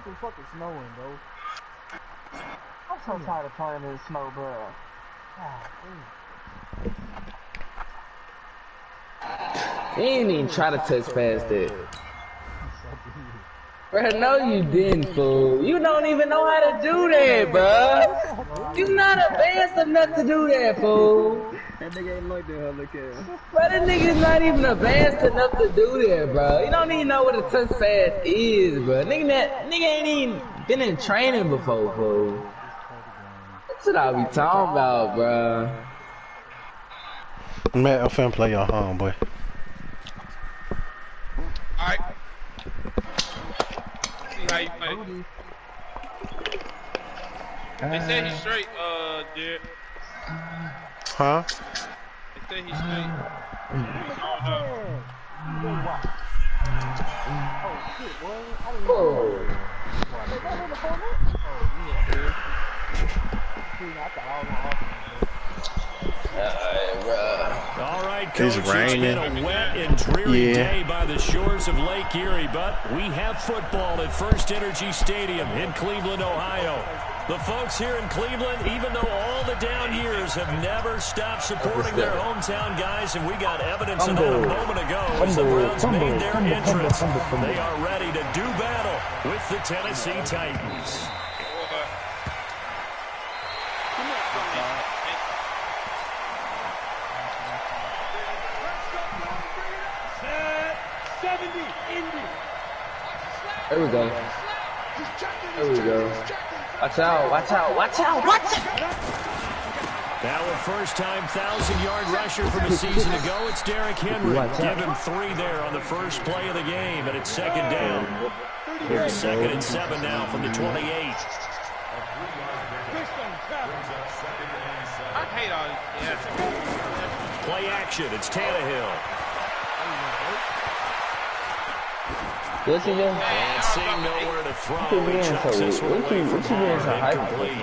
It's fucking snowing, bro. I'm so tired of playing in the snow, bro. He ain't even try to touch past it. Bro, no you didn't, fool. You don't even know how to do that, bro. You not advanced enough to do that, fool. That nigga ain't like that, look at him. Bro, that nigga's not even advanced enough to do that, bro. You don't even know what a touch pass is, bro. Nigga ain't even been in training before, fool. That's what I be talking about, bro. Man, I'm finna play your homeboy. Alright. See how you play. They said he's straight, Jared. Huh? They said he's straight. I don't know. All right, Coach, it's been a wet and dreary day by the shores of Lake Erie, but we have football at First Energy Stadium in Cleveland, Ohio. The folks here in Cleveland, even though all the down years have never stopped supporting their hometown guys, and we got evidence of that a moment ago as the Browns made their entrance. They are ready to do battle with the Tennessee Titans. There we go. There we go. Watch out, watch out, watch out, watch out! Now a first-time 1,000-yard rusher from a season ago, it's Derrick Henry. Give him 3 there on the first play of the game, and it's second down. Here's 2nd and 7 now from the 28. I hate all this. Yeah. Play action, it's Tannehill. What's he doing? And seeing nowhere to throw, he chucks this one away from home, incomplete.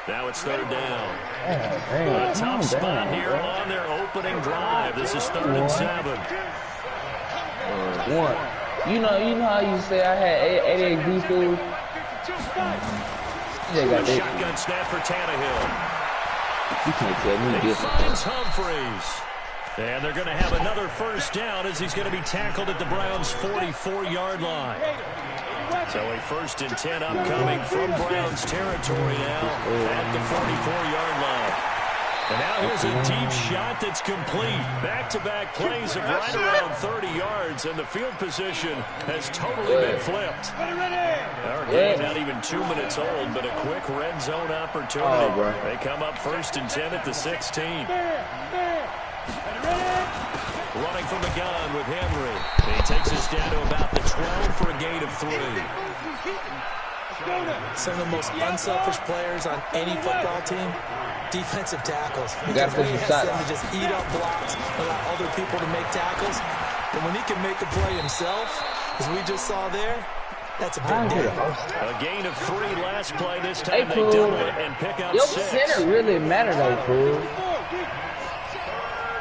Now it's 3rd down. A tough spot here on their opening drive. This is 3rd and 7. You know how you say I had ADHD, food? Shotgun snap for Tannehill. You can't tell me He different. finds Humphreys. And they're going to have another first down as he's going to be tackled at the Browns' 44-yard line. So a 1st and 10 upcoming from Browns territory now at the 44-yard line. And now here's a deep shot that's complete. Back-to-back plays of right around 30 yards, and the field position has totally been flipped. Our game not even 2 minutes old, but a quick red zone opportunity. They come up 1st and 10 at the 16. Running from the gun with Henry. He takes us down to about the 12 for a gain of 3. Some of the most unselfish players on any football team, defensive tackles. You got to put he some has shots. them to just eat up blocks, allow other people to make tackles. But when he can make a play himself, as we just saw there, that's a big deal. A gain of 3 last play. This time they double it and pick up Your 6. center really matter though, fool.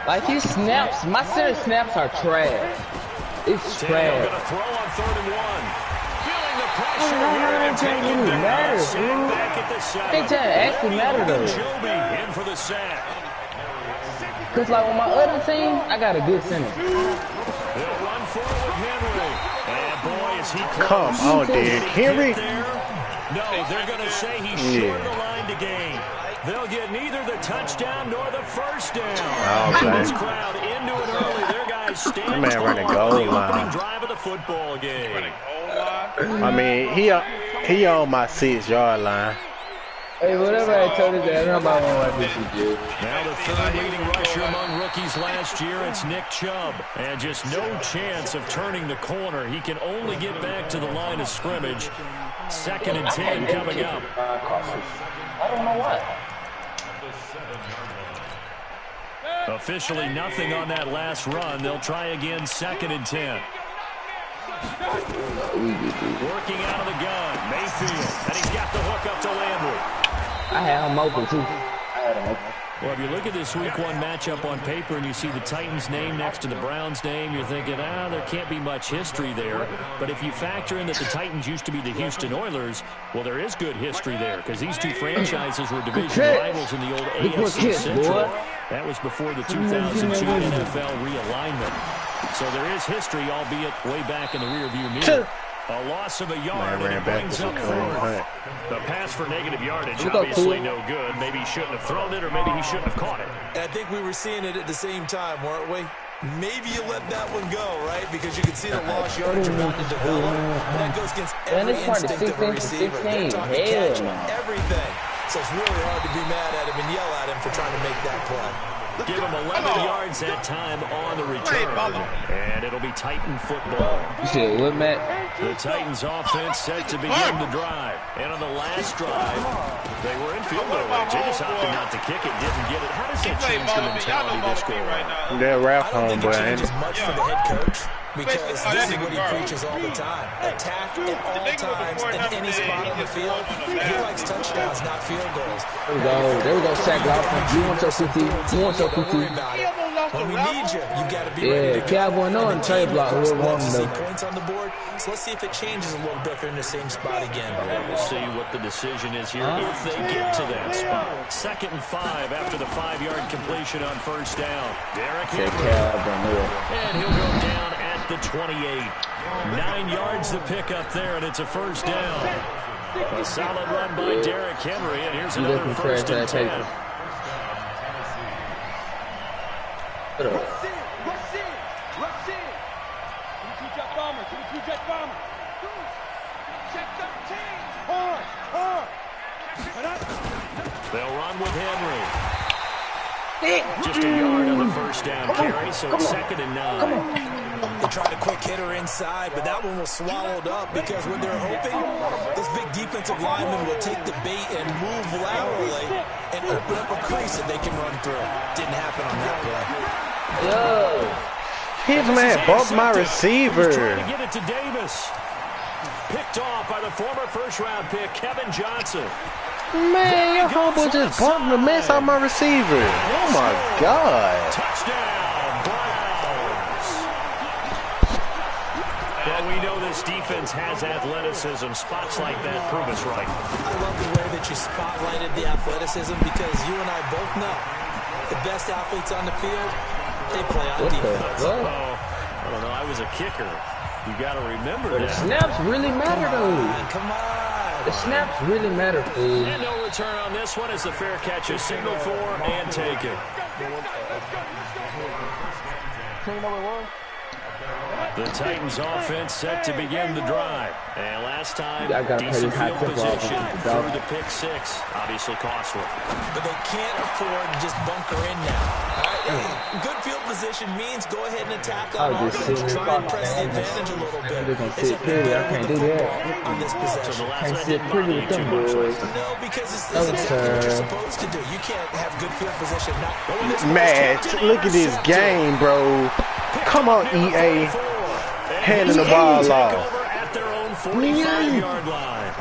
Like his snaps, my center snaps are trash. It's trash. Going to throw on 3rd and 1. Feeling the pressure No, here and taking really down. matters, Sack dude. back at the 7. Big time actually matter though. Joby in for the sack. Cause like on my other team, I got a good center. They'll run forward with Henry. And boy, is he close. Come on, Derrick Henry. No, they're going to say he's short of the line to gain. They'll get neither the touchdown nor the first down. This crowd into it early. Their guys stand man running goal the line. opening drive of the football game. I mean, he on my 6-yard line. Hey, whatever I told you that, nobody want to watch this shit. Now the 3rd leading rusher among rookies last year, it's Nick Chubb. And just no chance of turning the corner. He can only get back to the line of scrimmage. 2nd and 10 coming up. I don't know what. Officially nothing on that last run. They'll try again 2nd and 10. Working out of the gun, Mayfield. And he's got the hook up to Landry. I had him open too. I had him open. Well, if you look at this Week 1 matchup on paper and you see the Titans' name next to the Browns' name, you're thinking, there can't be much history there. But if you factor in that the Titans used to be the Houston Oilers, well, there is good history there because these two franchises were division rivals in the old AFC Central. That was before the 2002 NFL realignment. So there is history, albeit way back in the rearview mirror. A loss of a yard, and it brings up fourth. The pass for negative yardage, obviously no good. Maybe he shouldn't have thrown it, or maybe he shouldn't have caught it. I think we were seeing it at the same time, weren't we? Maybe you let that one go, right? Because you can see the lost yardage about to develop. That goes against every instinct of a receiver. They're trying to catch everything. So it's really hard to be mad at him and yell at him for trying to make that play. Give him 11 yards that time on the return. And it'll be Titan football. You said what, Matt? The Titans offense set to begin the drive. And on the last drive, they were in field goal range. They just opted not to kick it, didn't get it. How does that change the mentality this goal? They're Ralph I don't think homeboy, it ain't changes it? much for the head coach. Because this is what he preaches all the time. Attack at all times in any spot on the field. He likes touchdowns, not field goals. There we go, Sack Lawson. You want your PT? You want your PT? When we need you, you got to be ready to go. Cowboy no and trade block. We'll love to see points on the board. So let's see if it changes a little bit if they're in the same spot again. We'll see what the decision is here if they get to that spot. 2nd and 5 after the 5-yard completion on first down. Derek Henry. And he'll go down at the 28. 9 yards to pick up there, and it's a first down. A solid run by Derek Henry, and here's another 1st and 10. They'll run with Henry. Just a yard on the first down carry, so it's 2nd and 9. They tried a quick hitter inside, but that one was swallowed up because what they're hoping, this big defensive lineman will take the bait and move laterally and open up a crease that they can run through. Didn't happen on that play. His man bumped my receiver. Trying to get it to Davis. Picked off by the former first-round pick, Kevin Johnson. Man, your homeboy just bumped the mess out my receiver. Oh, my God. Touchdown, Browns. Well, we know this defense has athleticism. Spots like that prove us right. I love the way that you spotlighted the athleticism because you and I both know the best athletes on the field, they play on defense. I don't know. I was a kicker. You got to remember that. Snaps really matter, though. Come on. The snaps really matter, fool. And no return on this one as the fair catch is signaled for and taken. The Titans offense set to begin the drive. And last time, decent field position through the pick 6. Obviously costly. But they can't afford to just bunker in now. Good field position means go ahead and attack on offense. Try and press the advantage a little bit. Sit pretty. I can't do that. On this possession. Can't sit pretty with them boys. No, because it's exactly what you're supposed to do. You can't have good field position. Man, look at this game, bro. Come on, EA. Handing the ball off. At their own 45-yard line.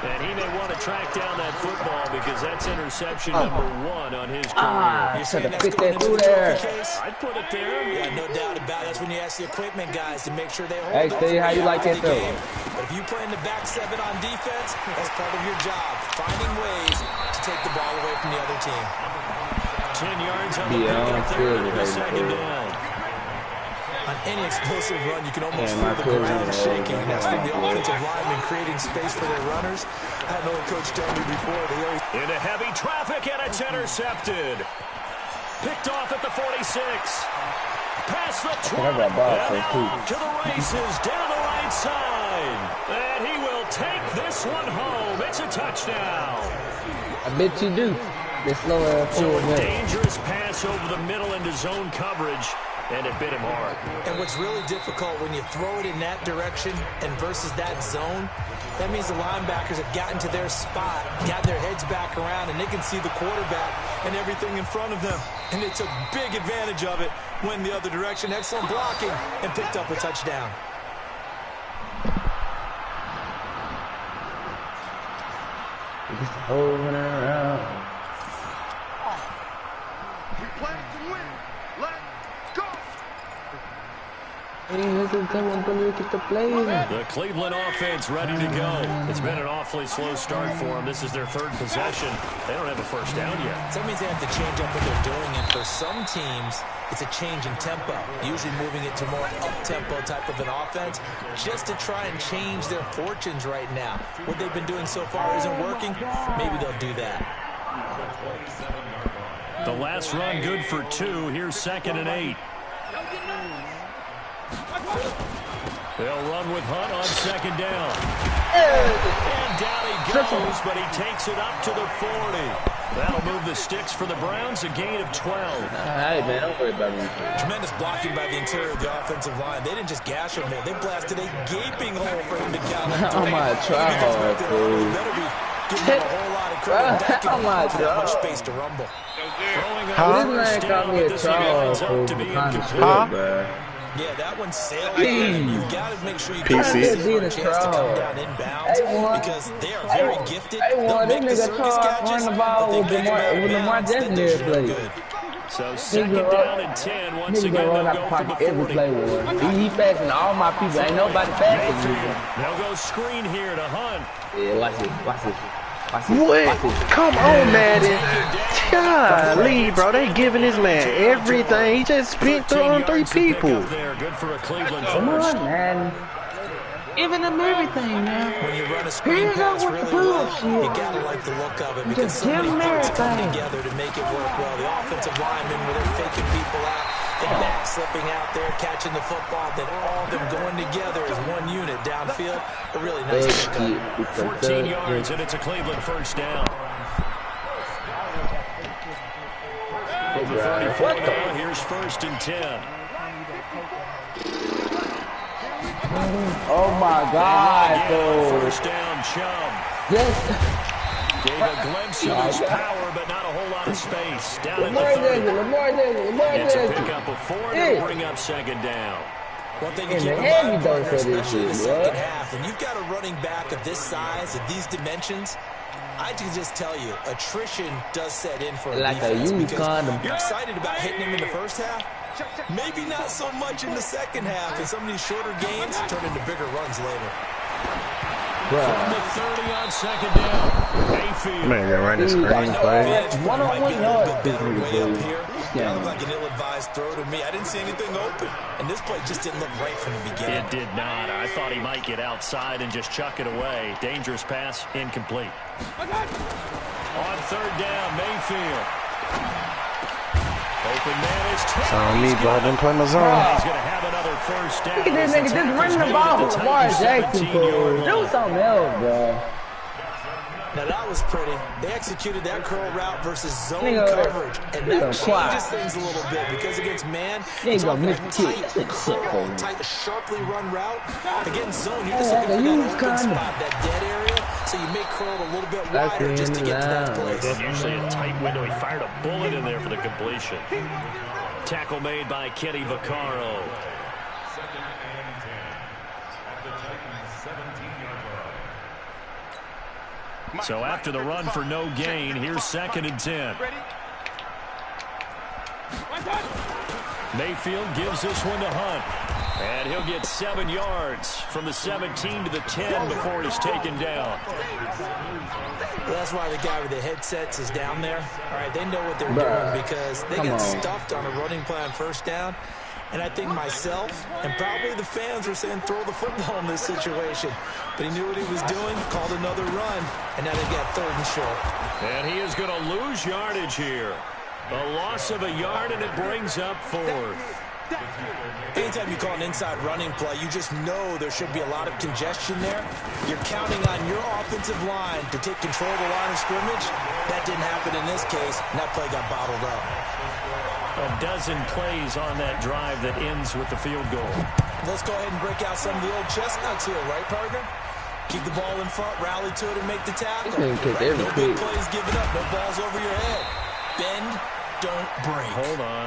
And he may want to track down that football because that's interception number 1 on his career. You're saying that's fit going that into through the there. case? I'd put it there. Yeah, no doubt about it. That's when you ask the equipment guys to make sure they hold Hey, up Steve, for how you like the that, though? game. But if you play in the back 7 on defense, that's part of your job. Finding ways to take the ball away from the other team. 10 yards on the pickup there to the 2nd down. On any explosive run, you can almost feel the ground shaking, and that's from the offensive linemen creating space for their runners. I had another coach tell me before, they always... Into heavy traffic, and it's intercepted. Picked off at the 46. Past the 20. And off to the races, down the right side. And he will take this one home. It's a touchdown. I bet you do. This lower So a dangerous pass over the middle into zone coverage. And it bit him hard. And what's really difficult when you throw it in that direction and versus that zone, that means the linebackers have gotten to their spot, got their heads back around, and they can see the quarterback and everything in front of them. And they took big advantage of it, went the other direction, excellent blocking, and picked up a touchdown. Just holding around. The Cleveland offense ready to go. It's been an awfully slow start for them. This is their third possession. They don't have a first down yet. So that means they have to change up what they're doing, and for some teams, it's a change in tempo, usually moving it to more up-tempo type of an offense, just to try and change their fortunes right now. What they've been doing so far isn't working. Maybe they'll do that. The last run good for 2. Here's 2nd and 8. They'll run with Hunt on 2nd down. And down he goes, but he takes it up to the 40. That'll move the sticks for the Browns, a gain of 12. Hey, man, don't worry about me. Tremendous blocking by the interior of the offensive line. They didn't just gash him there. They blasted a gaping hole for him to count. I'm gonna try hard, dude. Give him a whole lot of credit. That I'm gonna give that much space to rumble. This man called me a troll, fool. Kind of shit, bro. Yeah, that one sailed. You've got to make sure you PC. give them a chance to come down inbounds because they are very gifted. They'll make the circus catches, but they make them out of bounds, then they're sure good. So 2nd down and 10. Once again, run they'll out go of from the pocket every 40. play with him. He faster than all my people. Ain't nobody faster than me. They'll go screen here to Hunt. Yeah, watch this. Watch this. Watch this. What? Watch this. Come on, Madden. Golly, bro. They giving this man everything. He just spent on 3 people. There, good for a Cleveland Come first. on, man. Giving them everything, man. When you run a screen pass really well, you gotta like the look of it because so many parts come together to make it work well. The offensive linemen, where they're faking people out, the back slipping out there, catching the football, then all of them going together as one unit downfield. A really nice pickup. 14 yards, and it's a Cleveland first down. From the 34 now, here's 1st and 10. Oh my God, bro. First down, Chubb. Yes. Gave a glimpse of his power, but not a whole lot of space. Down at Lamar the 30. Jackson, Lamar Jackson, Lamar It's a Jackson. pickup of 4 to bring up 2nd down. One thing to In keep the in heavy mind, dose partner, of this especially in the shit, second bro. half, and you've got a running back of this size, of these dimensions, I can just tell you, attrition does set in for a Like a defense used because condom. you're excited about hitting him in the first half. Maybe not so much in the second half, and some of these shorter gains turn into bigger runs later. From the 30 on 2nd down. Mayfield. Man, got right in the screen play. One-on-one yards. Way up here. That looked like an ill-advised throw to me. I didn't see anything open, and this play just didn't look right from the beginning. It did not. I thought he might get outside and just chuck it away. Dangerous pass, incomplete. On 3rd down, Mayfield. Open man is It's on me, bro. I didn't play my zone. He's going to have another first down. Look at this nigga just running the ball for Lamar Jackson, bro. Do something else, bro. Now that was pretty. They executed that curl route versus zone Nigga, coverage, and that nigga, quiet. changes things a little bit because against man, Nigga, it's often a Mr. tight Kid. curl, tight, sharply run route. Against zone, you're just Yeah, looking for you that open kinda. spot, that dead area, so you may curl it a little bit That's wider just to get to that in place. And usually a tight window. He fired a bullet in there for the completion. Tackle made by Kenny Vaccaro. So after the run for no gain, here's 2nd and 10. Mayfield gives this one to Hunt. And he'll get 7 yards from the 17 to the 10 before he's taken down. Well, that's why the guy with the headsets is down there. All right, they know what they're doing because they got stuffed on a running play on 1st down. And I think myself and probably the fans were saying throw the football in this situation. But he knew what he was doing, called another run, and now they've got 3rd and short. And he is going to lose yardage here. A loss of a yard, and it brings up 4th. Anytime you call an inside running play, you just know there should be a lot of congestion there. You're counting on your offensive line to take control of the line of scrimmage. That didn't happen in this case, and that play got bottled up. A dozen plays on that drive that ends with the field goal. Let's go ahead and break out some of the old chestnuts here, right, partner? Keep the ball in front, rally to it, and make the tackle. This nigga kicked every No big kick. plays given up, no balls over your head. Bend, don't break. Hold on.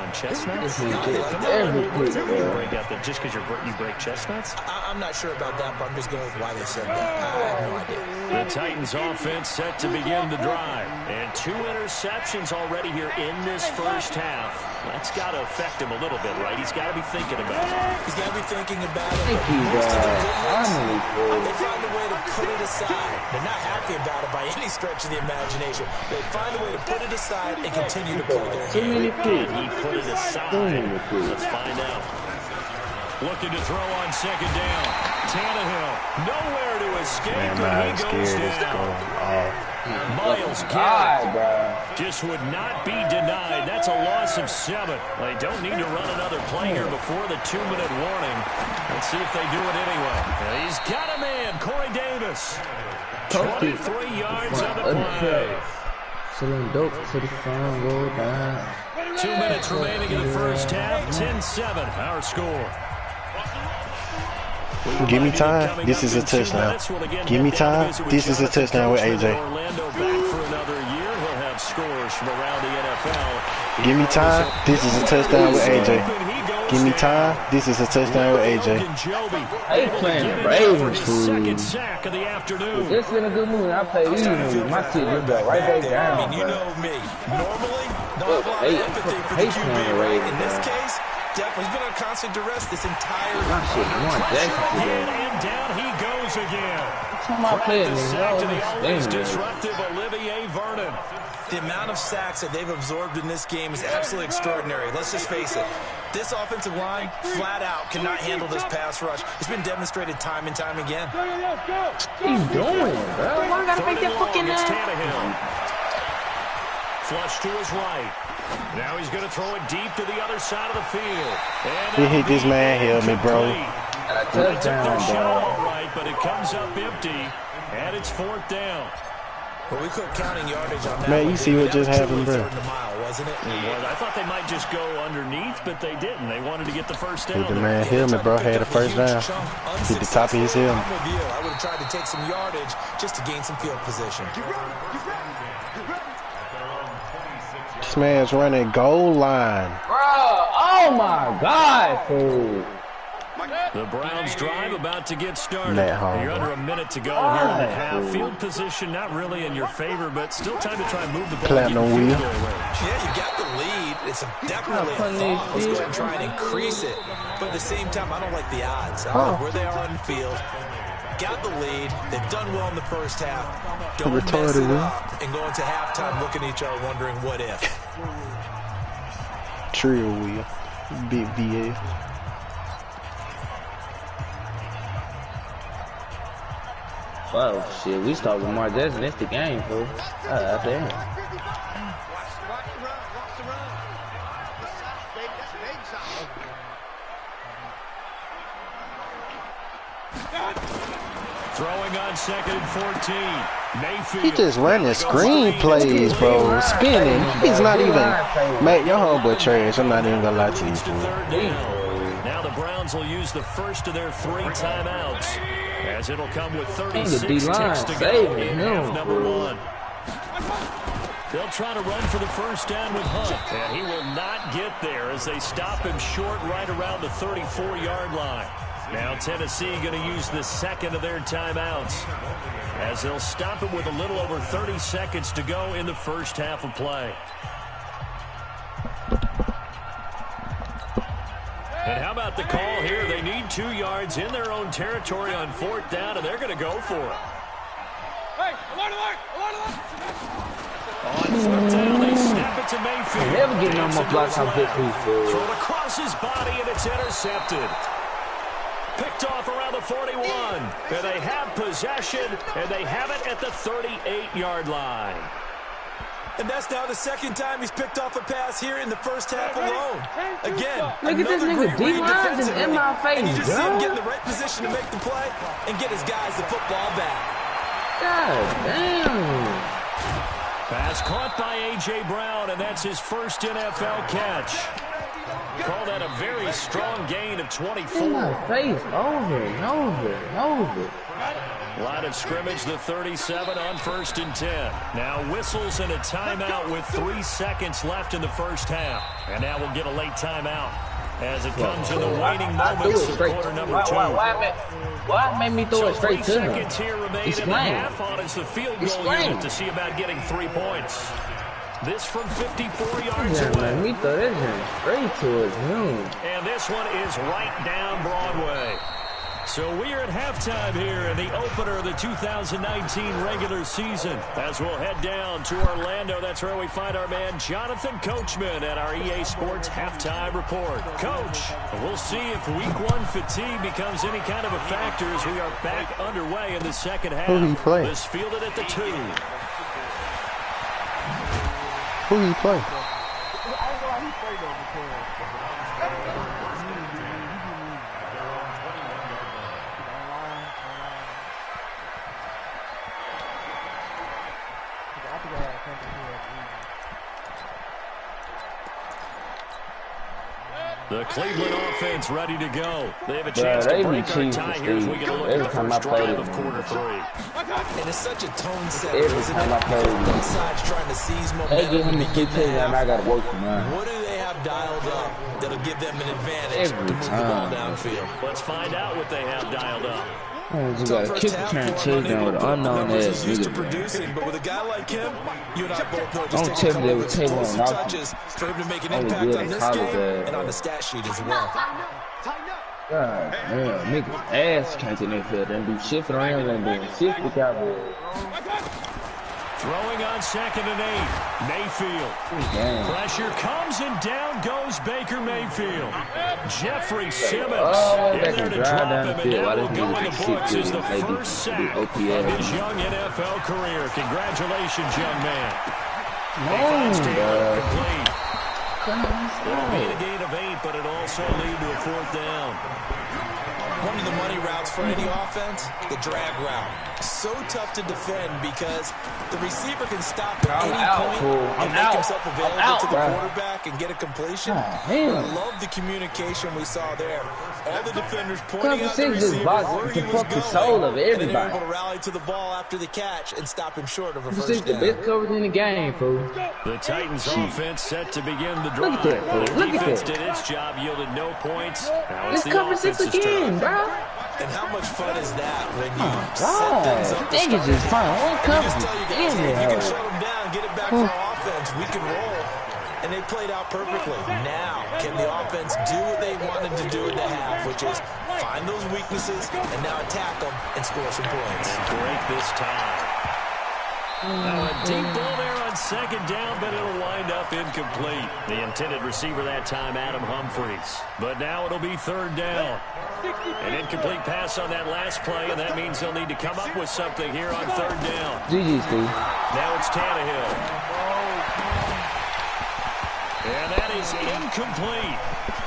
Chestnuts? This nigga gets Come every on. pick, You bro. break out just because you break chestnuts? I'm not sure about that, but I'm just going with why they said that. I have no idea. The Titans offense set to begin the drive. And 2 interceptions already here in this first half. That's got to affect him a little bit, right? He's got to be thinking about it. He's got to be thinking about it. Thank you, Most of the guys. good ones, Finally, bro. they find a way to put it aside. They're not happy about it by any stretch of the imagination. They find a way to put it aside and continue to play their Too game. many picks. He put it aside. Let's find out. Looking to throw on second down. Tannehill, nowhere to escape, Man, and I'm he goes scared as down. Miles God, Garrett bro. just would not be denied. That's a loss of 7. They don't need to run another play here before the 2-minute warning. Let's see if they do it anyway. He's got a man, Corey Davis. 23 yards on the play. Selling dope to the sun, go down. 2 minutes remaining in the first half. 10-7, our score. Give me time. This is a touchdown. Give me time. This is a touchdown with AJ. Orlando back for another year. He'll have scores from around the NFL. Give me time. This is a touchdown with AJ. Give me time. This is a touchdown with AJ. They playing Ravens, Second dude. sack of the afternoon. This is a good movie. I play these movies. My shit just go right back I down, mean, you bro. know me. Normally, don't Look, have a lot hey, of empathy for the hey, QB, playing right? Ravens, In this man. case, definitely he's been on constant duress this entire My shit, Lamar Jackson Again, today. and down he goes again. Come on, play it, The man. sack to the always Damn, man. disruptive Olivier Vernon. The amount of sacks that they've absorbed in this game is absolutely extraordinary. Let's just face it. This offensive line, flat out, cannot handle this pass rush. It's been demonstrated time and time again. What you doing, bro? Why I gotta make that fucking It's ass? Tannehill. Flush to his right. Now he's going to throw it deep to the other side of the field. And He hit this man helmet, bro. They took Touchdown, their shot bro. all right, but it comes up empty, and it's 4th down. But we quit counting yardage on that Man, one, you see didn't we? what That just was happened, truly bro. third and a mile, wasn't it? Well, I thought they might just go underneath, but they didn't. They wanted to get the first down. Hit the man helmet, bro. Had the first down. Hit the top of his helmet. I'm with you. I would have tried to take some yardage just to gain some field position. This man's running goal line. Bro, oh my God, fool. The Browns drive about to get started. Matt Hall. You're under a minute to go here in the half. Field position not really in your favor, but still time to try and move the ball. Platinum get in wheel. field goal range. Yeah, you got the lead. It's definitely a thought. Let's go ahead and try and increase it. But at the same time, I don't like the odds. I don't like where they are on the field. Got the lead. They've done well in the first half. Don't mess Retarded, it man. up and go into halftime looking at each other wondering what if. Trio wheel. Big VA. Oh shit, we start with Lamar Jackson. That's the game, fool. Damn. Throwing on 2nd and 14. Mayfield. He just running screen plays, bro. Spinning. He's not even. Mate, your homeboy trash. I'm not even gonna lie to you, To fool. 3rd down. Now the Browns will use the first of their 3 timeouts, as it'll come with 36 D-line ticks to go saving in him. half number 1. They'll try to run for the first down with Hunt, and he will not get there as they stop him short right around the 34-yard line. Now Tennessee going to use the second of their timeouts, as they'll stop him with a little over 30 seconds to go in the first half of play. And how about the call here? They need 2 yards in their own territory on 4th down, and they're going to go for it. Hey, alert, alert, alert, alert. On 4th down, they snap it to Mayfield. Never get no more blocks on this week, fool. Throw it across his body, and it's intercepted. Picked off around the 41. And they have possession, and they have it at the 38-yard line. And that's now the second time he's picked off a pass here in the first half alone. Again, Look at this another nigga great read D-lines is defensively. in my face, And you just see him bro. get in the right position to make the play and get his guys the football back. God damn. Pass caught by A.J. Brown, and that's his first NFL catch. Call that a very strong gain of 24. In my face, over and over and over. Line of scrimmage, the 37 on 1st and 10. Now whistles and a timeout with 3 seconds left in the first half. And now we'll get a late timeout as it comes in the waning moments of quarter number 2. Why made me throw it straight to him? Seconds here remain in the half on as the field goal unit to see about getting 3 points. This from 54 yards away. Man, me throw that straight towards him. And this one is right down Broadway. So we are at halftime here in the opener of the 2019 regular season. As we'll head down to Orlando, that's where we find our man Jonathan Coachman at our EA Sports Halftime Report. Coach, we'll see if Week 1 fatigue becomes any kind of a factor as we are back underway in the second half. Who he play? This fielded at the 2. Who he play? The Cleveland offense ready to go. They have a chance to break our tie here as we get a look at the first drive of quarter 3. And it's such a tone setter. Every time I play with both sides trying to seize momentum. They give him the kick and I gotta work for mine. What do they have dialed up that'll give them an advantage Every to move the ball downfield? Let's find out what they have dialed up. You gotta kick return touchdown with an unknown ass nigga. Producing, but with a guy like him, you and I both know Don't just tell me they were explosive tabling off. touches for him to make an Only impact good on in this college, game and on the stat sheet as well. God damn, nigga ass can't in that field and do shit for the Rams and doing shit for the Cowboys. Throwing on 2nd and 8. Mayfield. Damn. Pressure comes and down goes Baker Mayfield. Jeffrey Simmons in they there can to drive drop down him, the and field. now Why will this go in nigga the just books sit as the there and first sack of OPS? his young NFL career. Congratulations, young man. No, Complete. It'll be a gain of 8, but it also lead to a 4th down. One of the money routes for any offense, the drag route. So tough to defend because the receiver can stop at any point and make himself available to the quarterback and get a completion. I love the communication we saw there. All the defenders pointing out the receiver where he was going, and then they were able to rally to the ball after the catch and stop him short of a first down. the best coverage in the game, fool. The Titans offense set to begin the drive. Look at that, The look at defense that. did its job, yielded no points. Now Let's it's the cover 6 offense's again, turn. bro. And how much fun is that when you set God, things up to niggas start just a fine. game? One You cover. just tell your guys, hey, if you can shut them down, get it back for our offense, we can roll. And they played out perfectly. Now, can the offense do what they wanted to do in the half, which is find those weaknesses and now attack them and score some points? And break this time. Now a deep ball there on 2nd down, but it'll wind up incomplete. The intended receiver that time, Adam Humphries. But now it'll be 3rd down. An incomplete pass on that last play, and that means they'll need to come up with something here on 3rd down. GG, Steve. Now it's Tannehill. And that is incomplete.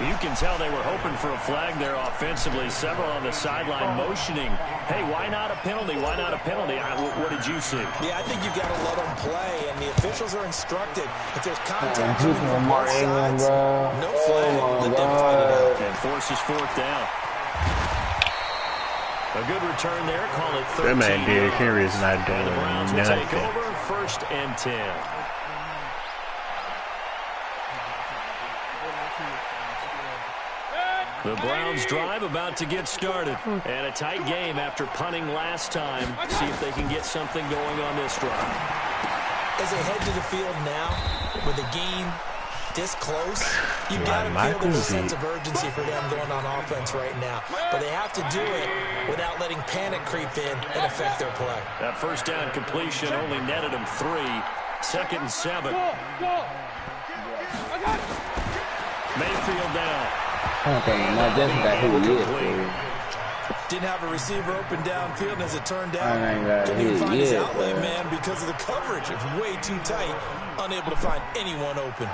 You can tell they were hoping for a flag there offensively. Several on the sideline motioning. Hey, why not a penalty? Why not a penalty? What did you see? Yeah, I think you've got to let them play, and the officials are instructed if there's contact coming from both sides, no flag, let them fight it out. And forces 4th down. A good return there. Call it 13. That man Derrick Henry is not doing And the Browns will take nothing. over 1st and 10. The Browns drive about to get started. And a tight game after punting last time. See if they can get something going on this drive. As they head to the field now, with the game this close, you've got to feel there's a sense of urgency for them going on offense right now. But they have to do it without letting panic creep in and affect their play. That 1st down completion only netted them 3. 2nd and 7. Mayfield down. I don't think not just got who he is, fool. Didn't have a receiver open downfield, and as it turned out, I ain't got couldn't even hit find his yet, outlet bro. man because of the coverage. It's way too tight, unable to find anyone open.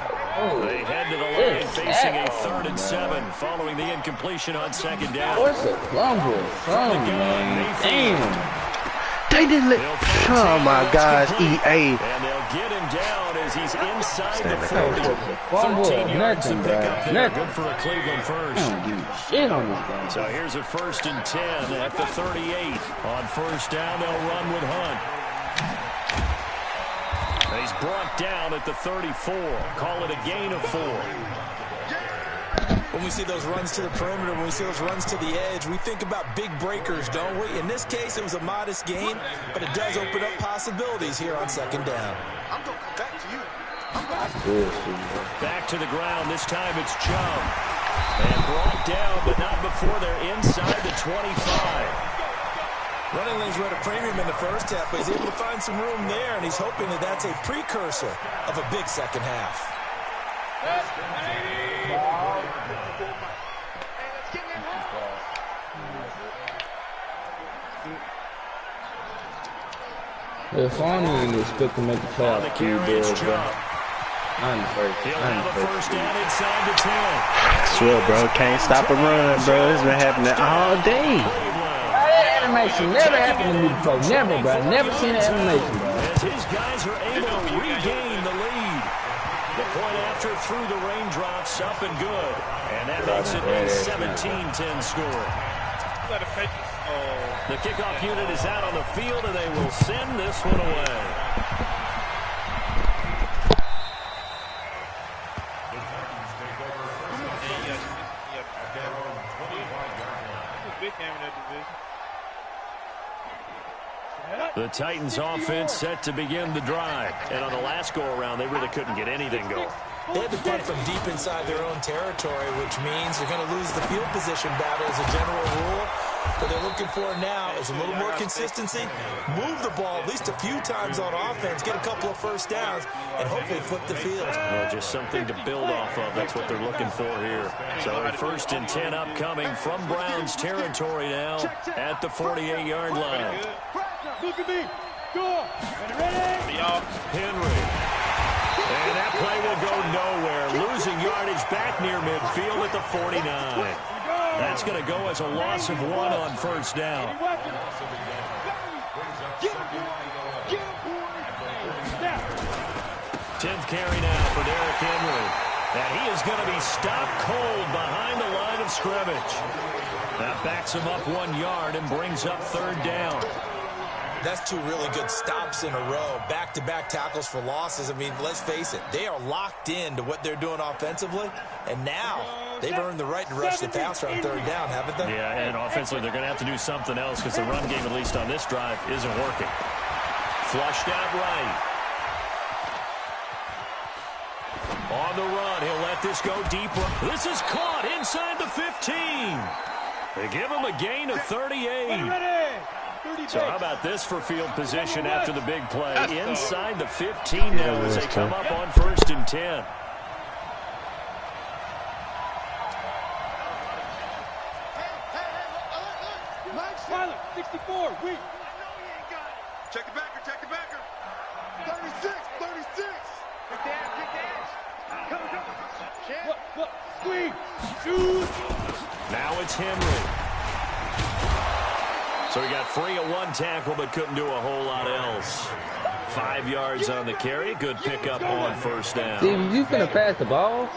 They head to the line facing a 3rd and 7 following the incompletion on 2nd down. What's a plumber? Something, man. Damn. They didn't let. Oh my gosh, EA. And they'll get him down as as he's inside the 40. Fumble, 13 yards to nothing, pick bro. up there. Nothing. Good for a Cleveland first. Shit on this guy. So here's a 1st and 10 at the 38. On 1st down, they'll run with Hunt. And he's brought down at the 34. Call it a gain of 4. When we see those runs to the perimeter, when we see those runs to the edge, we think about big breakers, don't we? In this case, it was a modest gain, but it does open up possibilities here on 2nd down. I'm going to come back to you. Back to the ground. This time it's Chubb. And brought down, but not before they're inside the 25. Running lanes were at a premium in the first half, but he's able to find some room there, and he's hoping that that's a precursor of a big second half. If I don't even expect to make the On the playoff, carry, it's Chubb. I'm first. He'll have a 1st down inside the 10. I swear, bro, can't stop a run, bro. It's been happening all day. That animation never happened to me before. Never, bro. Never seen an animation, bro. As his guys are able to regain the lead. The point after through the raindrops, up and good. And that makes it a 17-10 score. The kickoff unit is out on the field, and they will send this one away. The Titans offense set to begin the drive. And on the last go-around, they really couldn't get anything going. They had to punt from deep inside their own territory, which means they're going to lose the field position battle as a general rule. What they're looking for now is a little more consistency, move the ball at least a few times on offense, get a couple of 1st downs, and hopefully flip the field. Well, just something to build off of. That's what they're looking for here. So a 1st and 10 upcoming from Browns territory now at the 48-yard line. Look at me. Go. Ready? Henry. And that play will go nowhere. Losing yardage back near midfield at the 49. That's going to go as a loss of 1 on 1st down. 10th carry now for Derrick Henry. And he is going to be stopped cold behind the line of scrimmage. That backs him up 1 yard and brings up 3rd down. That's 2 really good stops in a row. Back-to-back tackles for losses. I mean, let's face it, they are locked into what they're doing offensively, and now they've earned the right to rush the passer on 3rd down, haven't they? Yeah, and offensively they're going to have to do something else because the run game, at least on this drive, isn't working. Flushed out right. On the run, he'll let this go deeper. This is caught inside the 15. They give him a gain of 38. So how about this for field position after the big play? Inside the 15 now as they come up on 1st and 10. Pilot, 64, weak. Check the backer, check the backer. 36, 36. Good dash. Come. Look, squeeze, shoot. Now it's Henry. So he got free of 1 tackle, but couldn't do a whole lot else. 5 yards on the carry. Good pickup on 1st down. See, you finna pass the ball?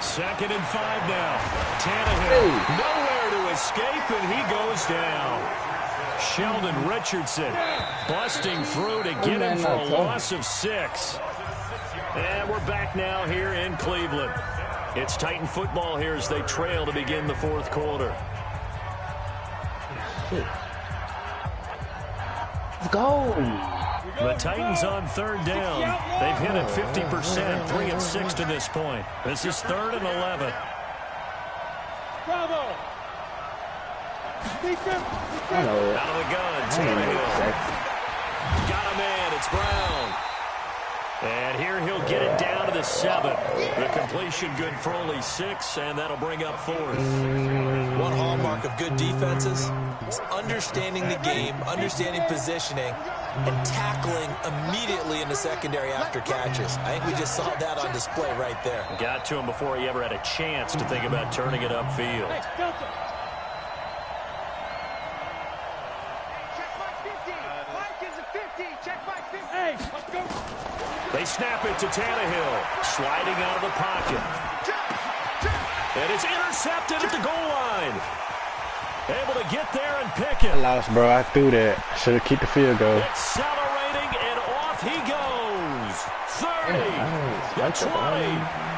2nd and 5 now. Tannehill nowhere to escape, and he goes down. Sheldon Richardson busting through to get him for a loss of 6. And we're back now here in Cleveland. It's Titan football here as they trail to begin the 4th quarter. Let's go. The Titans on 3rd down. They've hit it 50%, 3 of 6 to this point. This is 3rd and 11. Bravo. I know it. Out of the gun, Tannehill. Got a man, it's Brown. And here he'll get it down to the 7. The completion good for only 6, and that'll bring up 4th. One hallmark of good defenses is understanding the game, understanding positioning, and tackling immediately in the secondary after catches. I think we just saw that on display right there. Got to him before he ever had a chance to think about turning it upfield. Hey, Delta. Check They snap it to Tannehill, sliding out of the pocket. And it's intercepted at the goal line. Able to get there and pick it. I lost, bro. I threw that. Should have kept the field goal. Accelerating, and off he goes. 30, 20,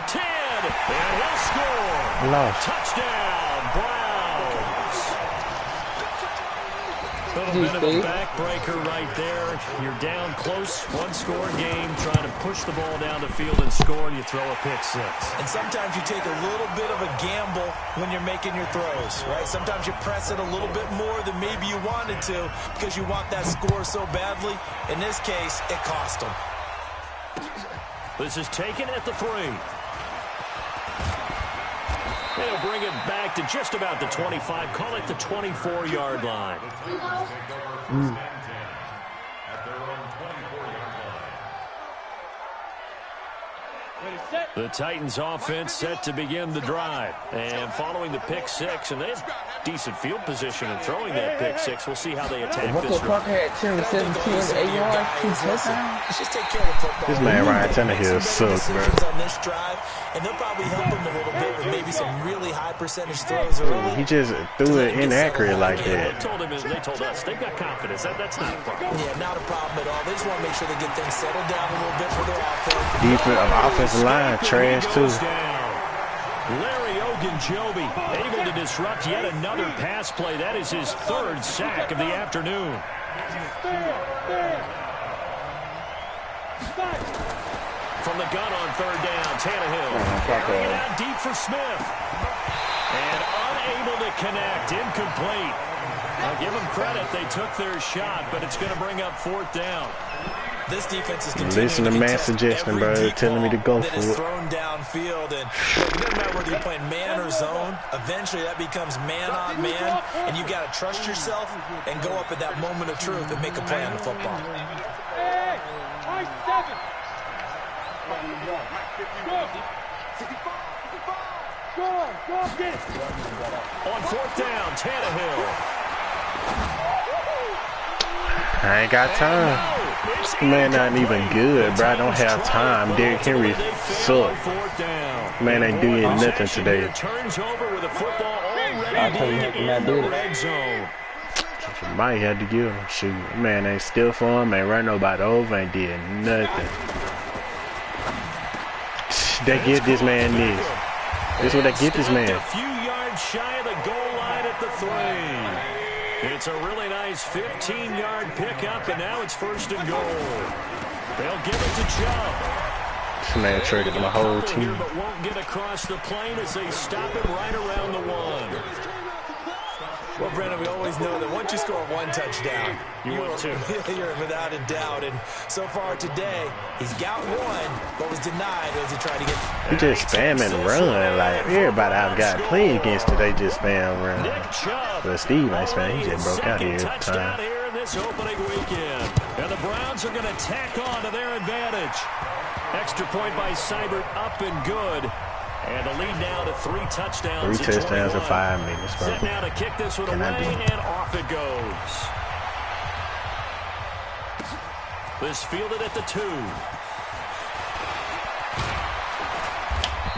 10, and he'll score. I lost. Touchdown, Browns. Little bit of a backbreaker right there. You're down close, one-score game, trying to push the ball down the field and score, and you throw a pick six. And sometimes you take a little bit of a gamble when you're making your throws, right? Sometimes you press it a little bit more than maybe you wanted to because you want that score so badly. In this case, it cost them. This is taken at the 3. They'll bring it back to just about the 25. Call it the 24-yard line. The Titans offense set to begin the drive. And following the pick six, and they have decent field position in throwing that pick six. We'll see how they attack this Parker had 10 receptions, 8 yards, 2 touchdowns. Just take care of the football. This man Ryan Tannehill sucks, bro. On this drive, and they'll probably help him a little bit with maybe some really high percentage throws early. He just threw it inaccurate like that. They told us they've got confidence. That's not a problem. Yeah, not a problem at all. They just want to make sure they get things settled down a little bit for their offense. Offensive line trash too. Larry Ogunjobi able to disrupt yet another pass play. That is his 3rd sack of the afternoon. From the gun on 3rd down, Tannehill carrying it out deep for Smith. And unable to connect, incomplete. I'll give them credit. They took their shot, but it's going to bring up 4th down. This defense is listen to man's suggestion, bro. They're telling me to go for it. Thrown downfield, and it doesn't matter whether you're playing man or zone. Eventually, that becomes man on man, and you got to trust yourself and go up at that moment of truth and make a play on the football. On 4th down, Tannehill. I ain't got time. This man not even good, bro. I don't have time. Derrick Henry suck. Man ain't doing nothing today. I'll tell you nothing I did. Might have to give him. Shoot, man ain't still for him. Ain't run nobody over. Ain't did nothing. They get this man this. This is what they get this man. A few yards shy of the goal line at the 3. It's a really nice 15-yard pickup, and now it's 1st and goal. They'll give it to Chubb. This man traded my whole team. But won't get across the plane as they stop him right around the 1. Well, Brennan, we always know that once you score 1 touchdown, you're without a doubt. And so far today, he's got 1, but was denied as he tried to get. He just spam and run. Like, everybody I've got playing against today just spam and run. But Steve ain't spam. He just broke out here every time. Here in this opening weekend. And the Browns are going to tack on to their advantage. Extra point by Seibert, up and good. And the lead now to 3 touchdowns. 3 touchdowns in 5 minutes, bro. Set now to kick this one away, and off it goes. This fielded at the 2.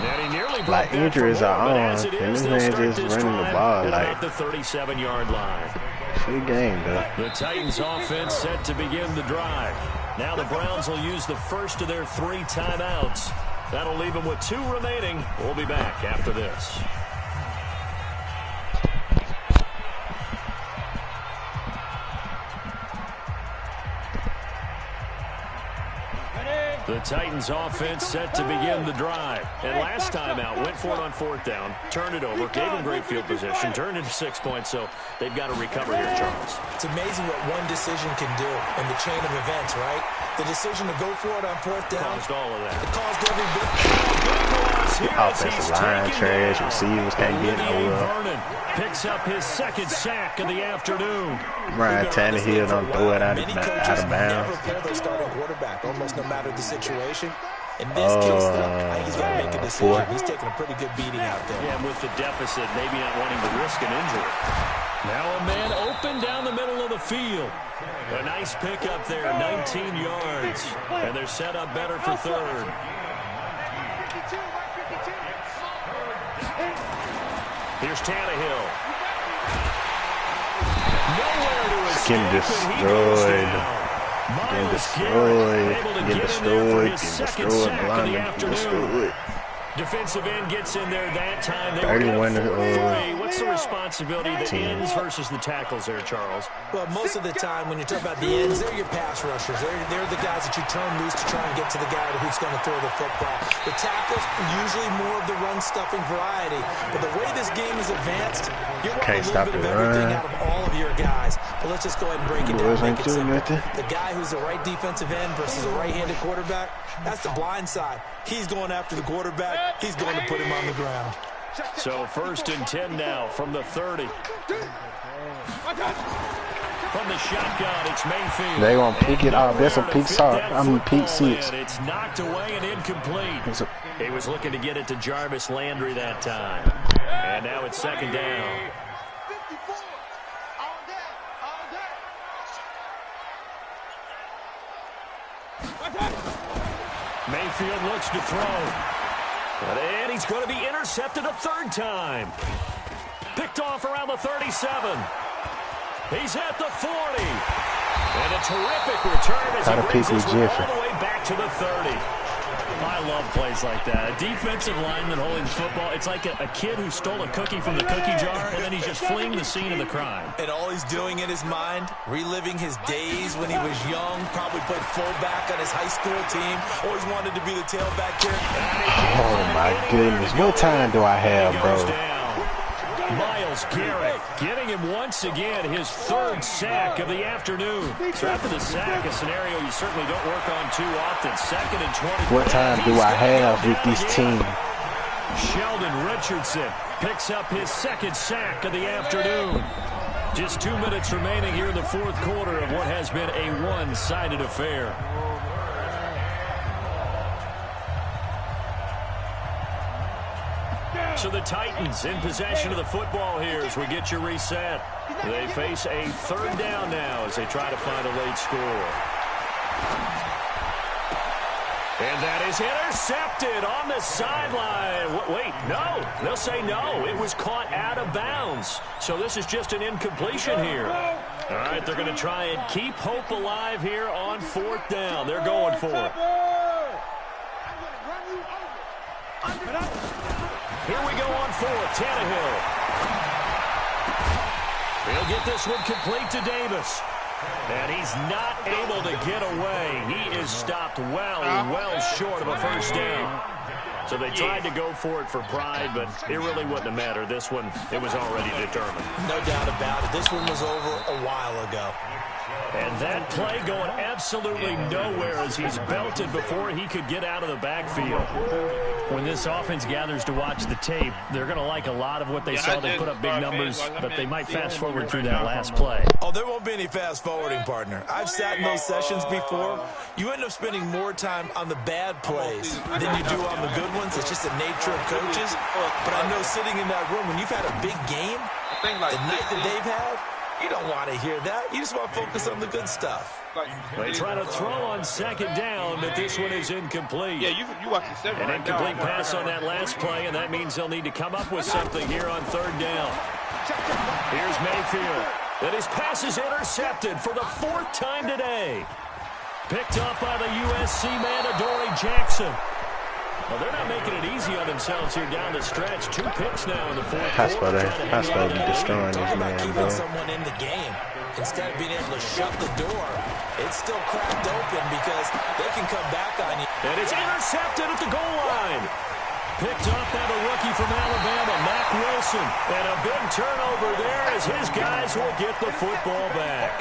And he nearly like injuries are on, and this man just running the ball like the 37-yard line. Good game, though. The Titans offense set to begin the drive. Now the Browns will use the first of their 3 timeouts. That'll leave them with 2 remaining. We'll be back after this. The Titans offense set to begin the drive. And last time out, went for it on 4th down, turned it over, gave them great field position, turned into 6 points, so they've got to recover here, Charles. It's amazing what one decision can do in the chain of events, right? The decision to go for it on 4th down. Caused all of that. It caused every bit. Offensive line trash, receivers can't get no Vernon picks up his 2nd sack of the afternoon. Ryan Tannehill don't throw it out of bounds. Never pull their starting quarterback, almost no matter the situation. In this case, though, I think he's got to make a decision. He's taking a pretty good beating out there. Yeah, with the deficit, maybe not wanting to risk an injury. Now a man open open down the middle of the field. A nice pickup there, 19 yards. And they're set up better for third. Here's Tannehill. Nowhere to escape. Getting destroyed. Getting destroyed. Getting destroyed. Getting destroyed. Lineman getting destroyed. Defensive end gets in there that time. They 31 What's the responsibility of the ends versus the tackles there, Charles? Well, most of the time when you talk about the ends, they're your pass rushers. They're the guys that you turn loose to try and get to the guy who's going to throw the football. The tackles, usually more of the run-stuffing variety. But the way this game is advanced, you're wanting a little bit of everything out of all of your guys. But let's just go ahead and break it down. Make it simple. The guy who's the right defensive end versus a right-handed quarterback, that's the blind side. He's going after the quarterback. He's going to put him on the ground. So 1st and 10 now from the 30. From the shotgun, it's Mayfield. They gonna pick it up. That's a pick pick six. It's knocked away and incomplete. He was looking to get it to Jarvis Landry that time. And now it's 2nd down. Mayfield looks to throw. And he's going to be intercepted a 3rd time. Picked off around the 37. He's at the 40. And a terrific return as he brings his way all the way back to the 30. I love plays like that. A defensive lineman holding football, it's like a kid who stole a cookie from the cookie jar, and then he's just fleeing the scene of the crime. And all he's doing in his mind, reliving his days when he was young, probably played fullback on his high school team, always wanted to be the tailback here. Oh, my goodness. What time do I have, bro? Myles Garrett getting him once again his 3rd sack of the afternoon. So after the sack, a scenario you certainly don't work on too often. 2nd and 20. What time do I have with this team? Sheldon Richardson picks up his 2nd sack of the afternoon. Just 2 minutes remaining here in the 4th quarter of what has been a one-sided affair. So the Titans in possession of the football here as we get you reset. They face a 3rd down now as they try to find a late score. And that is intercepted on the sideline. Wait, no. They'll say no. It was caught out of bounds. So this is just an incompletion here. All right, they're going to try and keep hope alive here on 4th down. They're going for it. Here we go on 4th. Tannehill. He'll get this one complete to Davis. And he's not able to get away. He is stopped well short of a 1st down. So they tried to go for it for pride, but it really wouldn't have mattered. This one, it was already determined. No doubt about it. This one was over a while ago. And that play going absolutely nowhere as he's belted before he could get out of the backfield. When this offense gathers to watch the tape, they're going to like a lot of what they saw. They put up big numbers, but they might fast forward through that last play. Oh, there won't be any fast forwarding, partner. I've sat in those sessions before. You end up spending more time on the bad plays than you do on the good ones. It's just the nature of coaches. But I know sitting in that room, when you've had a big game, the night that they've had, you don't want to hear that. You just want to focus on the good stuff. They try to throw on 2nd down, but this one is incomplete. Yeah, you watch the 7 An incomplete pass on that last play, and that means they'll need to come up with something here on 3rd down. Here's Mayfield. And his pass is intercepted for the 4th time today. Picked off by the USC man, Adoree Jackson. Well, they're not making it easy on themselves here down the stretch. 2 picks now in the 4th quarter. That's why they're destroying this man, bro. Someone in the game. Instead of being able to shut the door, it's still cracked open because they can come back on you. And it's intercepted at the goal line. Picked up by the rookie from Alabama, Mack Wilson. And a big turnover there as his guys will get the football back.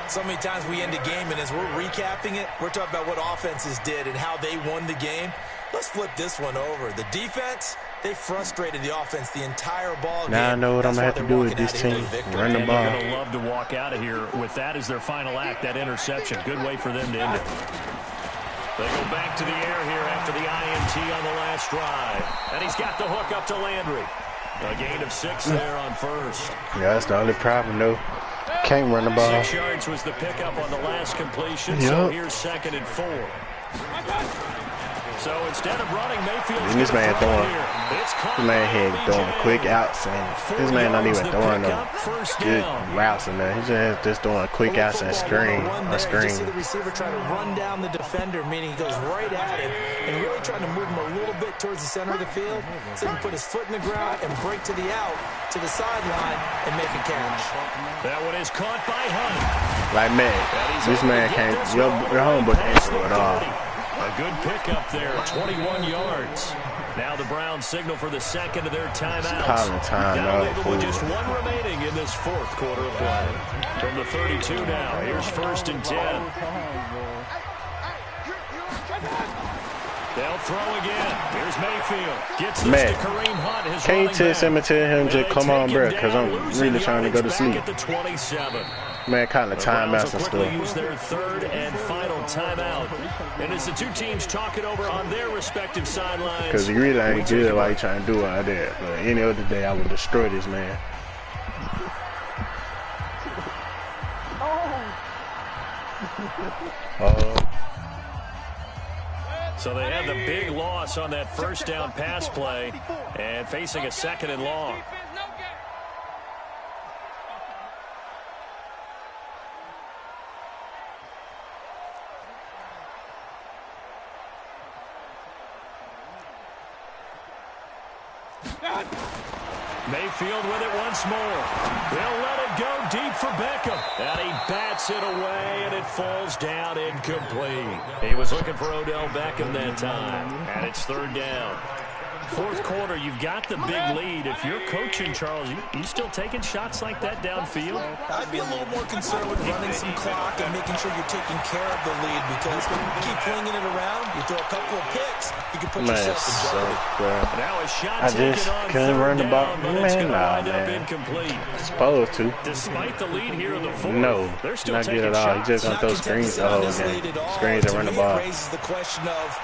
So many times we end a game, and as we're recapping it, we're talking about what offenses did and how they won the game. Let's flip this one over. The defense, they frustrated the offense the entire ball game. Now I know what I'm going to have to do with this team. Run the ball. They're going to love to walk out of here with that as their final act, that interception. Good way for them to end it. They go back to the air here after the INT on the last drive. And he's got the hook up to Landry. A gain of 6 there on first. Yeah, that's the only problem, though. Can't run the ball. 6 yards was the pickup on the last completion, so here's 2nd and 4. So instead of running, Mayfield. This man throwing. This man here throwing quick outs, and this man not even throwing no good routes in there. He's just throwing quick outs and screen. You see the receiver trying to run down the defender, meaning he goes right at him and really trying to move him a little bit towards the center of the field, so he can put his foot in the ground and break to the out, to the sideline, and make a catch. That one is caught by Hunt. Like, man, this man can't. Your homeboy can't throw it all. A good pickup there, 21 yards. Now the Browns signal for the 2nd of their timeouts. Calling time now out. with just 1 remaining in this 4th quarter of play. From the 32 now, here's 1st and 10. They'll throw again. Here's Mayfield. Gets this to Kareem Hunt. Can you tell him to come on, bro? Because I'm really trying to go to sleep. At the 27. Man, kind of timeouts and stuff. Use their 3rd and final timeout. And as the two teams talking over on their respective sidelines. Because he really ain't good while he trying to do it out there. But any other day, I would destroy this man. So they had the big loss on that 1st down pass play and facing a 2nd and long. Mayfield with it once more. They'll let it go deep for Beckham. And he bats it away, and it falls down incomplete. He was looking for Odell Beckham that time. And it's 3rd down. 4th quarter, you've got the big lead. If you're coaching, Charles, you still taking shots like that downfield? I'd be a little more concerned with running some clock and making sure you're taking care of the lead, because you keep flinging it around, you throw a couple of picks, you can put yourself in jeopardy. Now a shot I just couldn't run the ball. Man, nah, man. Supposed to. Despite the lead here in the 4th, no, they're still not good at all. He just gonna throw screens the whole game. Screens and run the ball. Raises the question of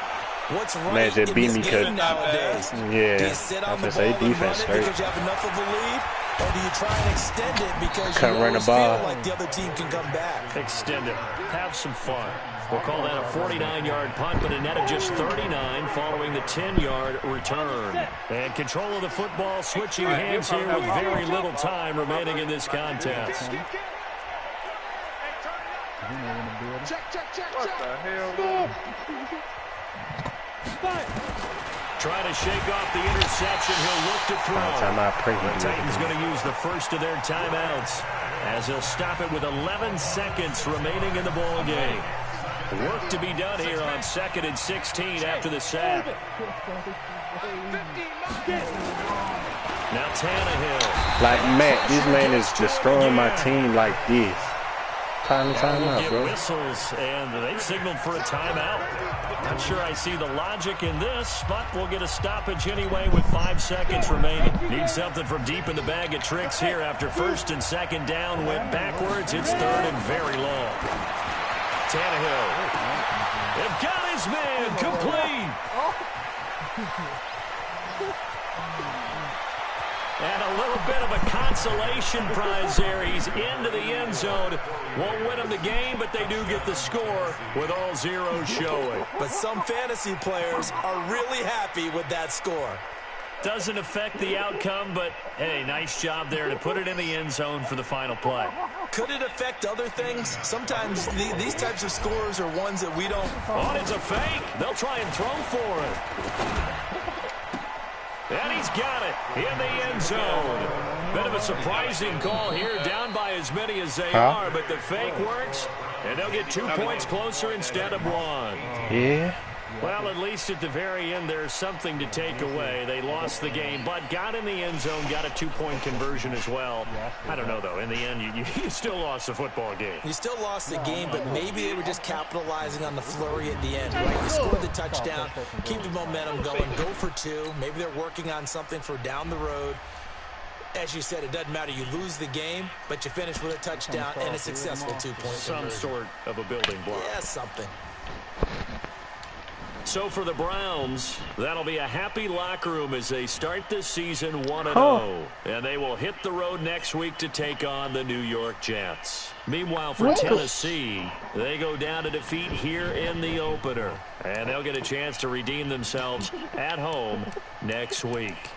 what's right man, just beat me nowadays. Yeah, do you sit on the say ball defense and run it because you have enough of a lead, or do you try and extend it because Can't you run the always ball. feel like the other team can come back? Extend it. Have some fun. We'll call that a 49-yard punt, but a net of just 39 following the 10-yard return. And control of the football switching hands here with very little time remaining in this contest. What the hell? Trying to shake off the interception. He'll look to throw. The Titans going to use the first of their timeouts as they'll stop it with 11 seconds remaining in the ball game. Work to be done here on 2nd and 16 after the sack. Now Tannehill. Like, Matt, this man is destroying my team like this. Time out, bro. Whistles, and they've signaled for a timeout. Not sure I see the logic in this, but we'll get a stoppage anyway with 5 seconds remaining. Need something from deep in the bag of tricks here after 1st and 2nd down went backwards. It's 3rd and very long. Tannehill. They've got his man complete. And a little bit of a consolation prize there. He's into the end zone. Won't win him the game, but they do get the score with all zeros showing. But some fantasy players are really happy with that score. Doesn't affect the outcome, but, hey, nice job there to put it in the end zone for the final play. Could it affect other things? Sometimes these types of scores are ones that we don't... Oh, it's a fake. They'll try and throw for it. And he's got it in the end zone. Bit of a surprising call here, down by as many as they are, but the fake works, and they'll get 2 points closer instead of 1. Yeah. Well, at least at the very end, there's something to take away. They lost the game, but got in the end zone, got a 2-point conversion as well. I don't know, though. In the end, you still lost the football game. You still lost the game, but maybe they were just capitalizing on the flurry at the end, right? You scored the touchdown, keep the momentum going, go for 2. Maybe they're working on something for down the road. As you said, it doesn't matter. You lose the game, but you finish with a touchdown and a successful 2-point conversion. Some sort of a building block. Yeah, something. So for the Browns, that'll be a happy locker room as they start this season 1-0. Oh. And they will hit the road next week to take on the New York Jets. Meanwhile, for Tennessee, they go down to defeat here in the opener. And they'll get a chance to redeem themselves at home next week.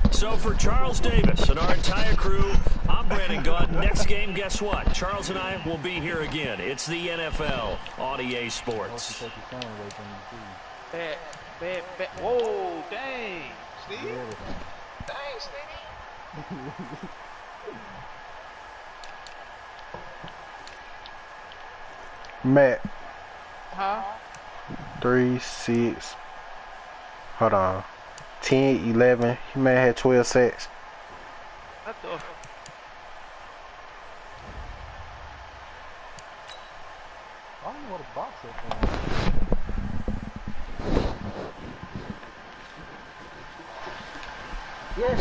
So for Charles Davis and our entire crew, I'm Brandon Gaudin. Next game, guess what? Charles and I will be here again. It's the NFL on EA Sports. Whoa, dang, Steve. Dang, Stevie. Matt. Huh? 3, 6. Hold on. 10, 11. He may have had 12 sacks. What the? I don't know what a box is. Yes,